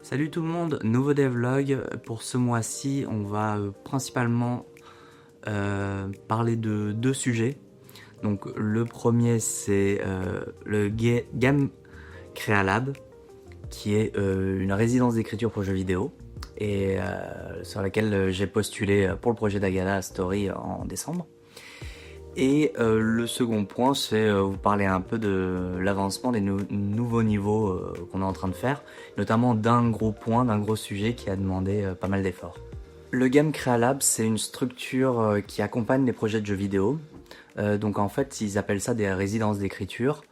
Salut tout le monde, nouveau devlog. Pour ce mois-ci, on va principalement parler de deux sujets. Donc le premier c'est le Game Crealab, qui est une résidence d'écriture pour jeux vidéo et sur laquelle j'ai postulé pour le projet d'Agala Story en décembre. Et le second point, c'est vous parler un peu de l'avancement des nouveaux niveaux qu'on est en train de faire, notamment d'un gros point, d'un gros sujet qui a demandé pas mal d'efforts. Le Game Crealab, c'est une structure qui accompagne les projets de jeux vidéo. Donc en fait, ils appellent ça des résidences d'écriture.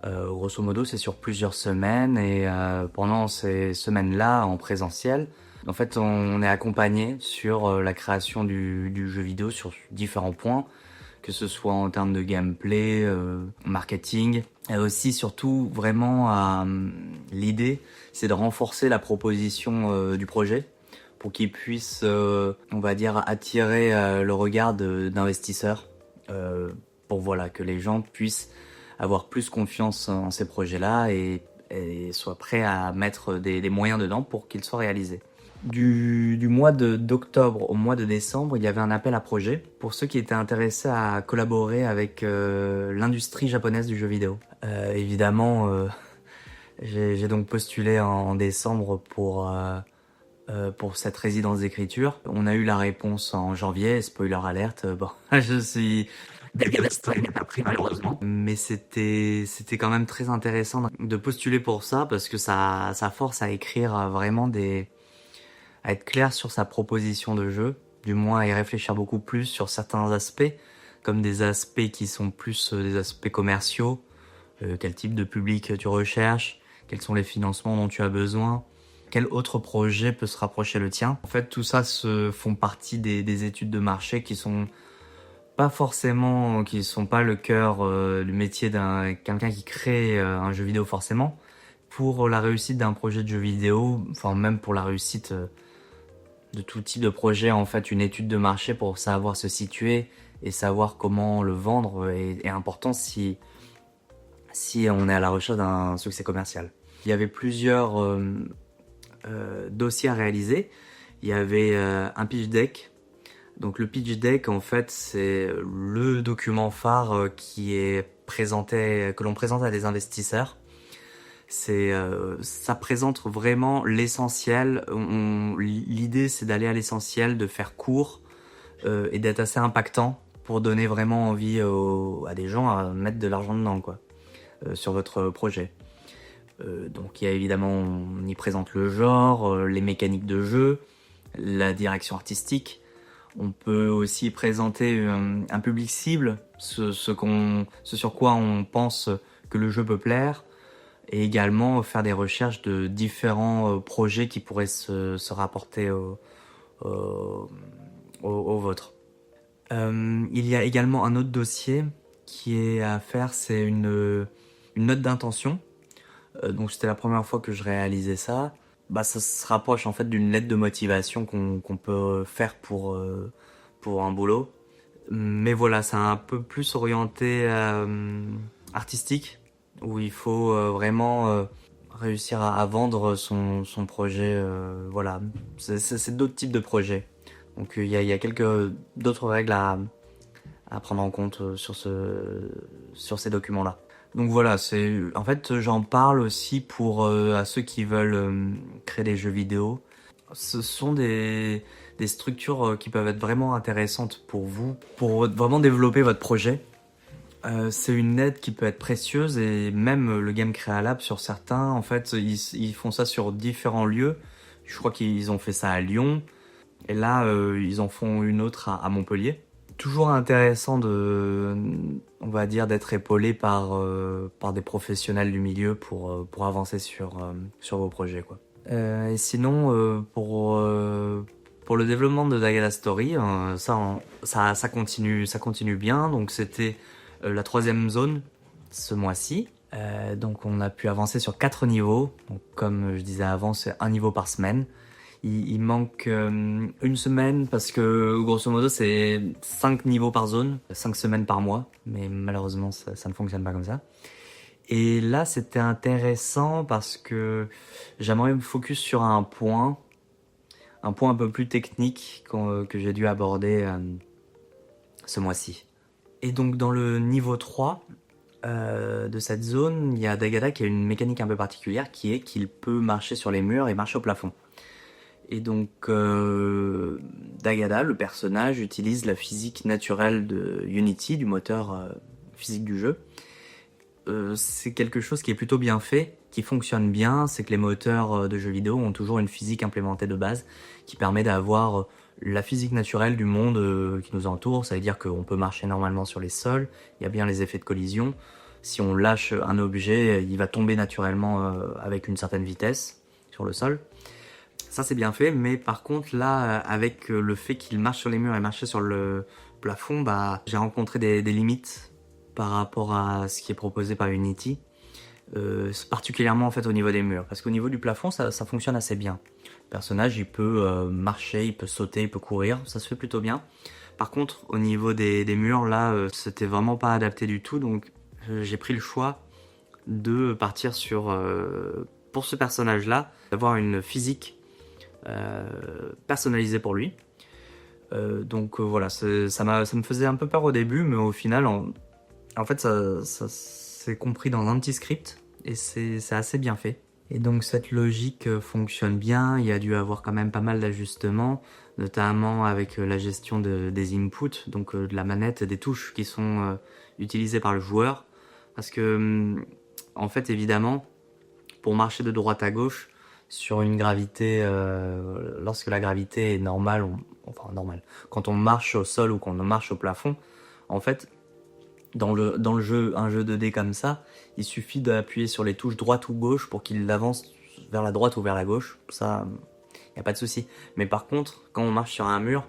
Grosso modo, c'est sur plusieurs semaines et pendant ces semaines-là, en présentiel, en fait, on est accompagné sur la création du jeu vidéo sur différents points, que ce soit en termes de gameplay, marketing, et aussi surtout vraiment l'idée, c'est de renforcer la proposition du projet pour qu'il puisse, on va dire, attirer le regard d'investisseurs, pour voilà que les gens puissent avoir plus confiance en ces projets-là et soient prêts à mettre des moyens dedans pour qu'ils soient réalisés. Du mois d'octobre au mois de décembre, il y avait un appel à projet pour ceux qui étaient intéressés à collaborer avec l'industrie japonaise du jeu vidéo. Évidemment, j'ai donc postulé en décembre pour cette résidence d'écriture. On a eu la réponse en janvier, spoiler alerte, bon, je suis... n'est pas pris malheureusement. Mais c'était quand même très intéressant de postuler pour ça parce que ça force à écrire vraiment à être clair sur sa proposition de jeu, du moins à y réfléchir beaucoup plus sur certains aspects, comme des aspects qui sont plus des aspects commerciaux, quel type de public tu recherches, quels sont les financements dont tu as besoin, quel autre projet peut se rapprocher le tien. En fait, tout ça font partie des études de marché qui sont pas le cœur du métier d'un quelqu'un qui crée un jeu vidéo forcément. Pour la réussite d'un projet de jeu vidéo, enfin même pour la réussite de tout type de projet, en fait, une étude de marché pour savoir se situer et savoir comment le vendre est important si on est à la recherche d'un succès commercial. Il y avait plusieurs dossiers à réaliser. Il y avait un pitch deck. Donc le pitch deck, en fait, c'est le document phare que l'on présente à des investisseurs. Ça présente vraiment l'essentiel. L'idée, c'est d'aller à l'essentiel, de faire court et d'être assez impactant pour donner vraiment envie à des gens à mettre de l'argent dedans, quoi, sur votre projet. Donc il y a évidemment, on y présente le genre, les mécaniques de jeu, la direction artistique. On peut aussi présenter un public cible, ce sur quoi on pense que le jeu peut plaire, et également faire des recherches de différents projets qui pourraient se rapporter au vôtre. Il y a également un autre dossier qui est à faire, c'est une note d'intention. Donc c'était la première fois que je réalisais ça. Ça se rapproche en fait d'une lettre de motivation qu'on peut faire pour un boulot. Mais voilà, c'est un peu plus orienté artistique, où il faut vraiment réussir à vendre son projet. Voilà, c'est d'autres types de projets. Donc il y a quelques d'autres règles à prendre en compte sur ces documents-là. Donc voilà, en fait j'en parle aussi pour à ceux qui veulent créer des jeux vidéo. Ce sont des structures qui peuvent être vraiment intéressantes pour vous, pour vraiment développer votre projet. C'est une aide qui peut être précieuse, et même le Game Crealab, sur certains, en fait, ils font ça sur différents lieux. Je crois qu'ils ont fait ça à Lyon, et là, ils en font une autre à Montpellier. Toujours intéressant on va dire, d'être épaulé par des professionnels du milieu pour avancer sur vos projets, quoi. Et sinon, pour le développement de Dagala Story, ça continue bien. Donc c'était la 3e zone ce mois-ci. Donc on a pu avancer sur 4 niveaux. Donc, comme je disais avant, c'est un niveau par semaine. Il manque une semaine parce que grosso modo c'est 5 niveaux par zone, 5 semaines par mois. Mais malheureusement ça ne fonctionne pas comme ça. Et là, c'était intéressant parce que j'aimerais me focus sur un point un peu plus technique que j'ai dû aborder ce mois-ci. Et donc dans le niveau 3 de cette zone, il y a Dagada qui a une mécanique un peu particulière qui est qu'il peut marcher sur les murs et marcher au plafond. Et donc Dagada, le personnage, utilise la physique naturelle de Unity, du moteur physique du jeu. C'est quelque chose qui est plutôt bien fait, qui fonctionne bien, c'est que les moteurs de jeux vidéo ont toujours une physique implémentée de base qui permet d'avoir la physique naturelle du monde qui nous entoure. Ça veut dire qu'on peut marcher normalement sur les sols, il y a bien les effets de collision. Si on lâche un objet, il va tomber naturellement avec une certaine vitesse sur le sol. Ça c'est bien fait, mais par contre là, avec le fait qu'il marche sur les murs et marcher sur le plafond, j'ai rencontré des limites par rapport à ce qui est proposé par Unity, particulièrement en fait au niveau des murs, parce qu'au niveau du plafond ça fonctionne assez bien. Le personnage il peut marcher, il peut sauter, il peut courir, ça se fait plutôt bien. Par contre au niveau des murs là, c'était vraiment pas adapté du tout, donc j'ai pris le choix de partir sur, pour ce personnage là, d'avoir une physique personnalisée pour lui. Donc voilà, ça me faisait un peu peur au début, mais au final en fait, ça c'est compris dans un petit script et c'est assez bien fait. Et donc cette logique fonctionne bien, il y a dû avoir quand même pas mal d'ajustements, notamment avec la gestion des inputs, donc de la manette, des touches qui sont utilisées par le joueur. Parce que, en fait, évidemment, pour marcher de droite à gauche, sur une gravité, lorsque la gravité est normale, enfin normale, quand on marche au sol ou qu'on marche au plafond, en fait, dans le jeu, un jeu 2D comme ça, il suffit d'appuyer sur les touches droite ou gauche pour qu'il avance vers la droite ou vers la gauche. Ça, y a pas de souci. Mais par contre, quand on marche sur un mur,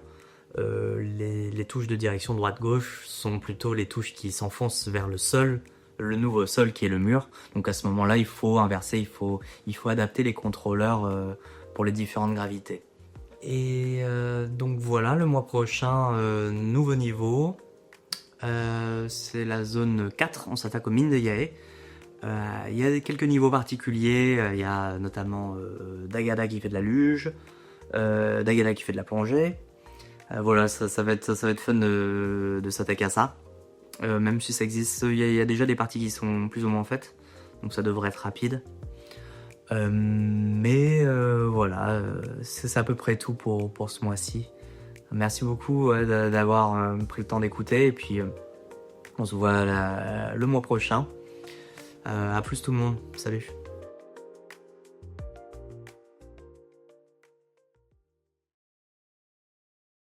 les touches de direction droite-gauche sont plutôt les touches qui s'enfoncent vers le sol, le nouveau sol qui est le mur. Donc à ce moment-là, il faut inverser, il faut adapter les contrôleurs pour les différentes gravités. Et donc voilà, le mois prochain, nouveau niveau. C'est la zone 4, on s'attaque aux mines de Yae. Il y a quelques niveaux particuliers, il y a notamment Dagada qui fait de la luge, Dagada qui fait de la plongée. Voilà, ça va être fun de s'attaquer à ça. Même si ça existe, il y a déjà des parties qui sont plus ou moins faites, donc ça devrait être rapide. Mais voilà, c'est à peu près tout pour ce mois-ci. Merci beaucoup d'avoir pris le temps d'écouter et puis on se voit le mois prochain. À plus tout le monde, salut.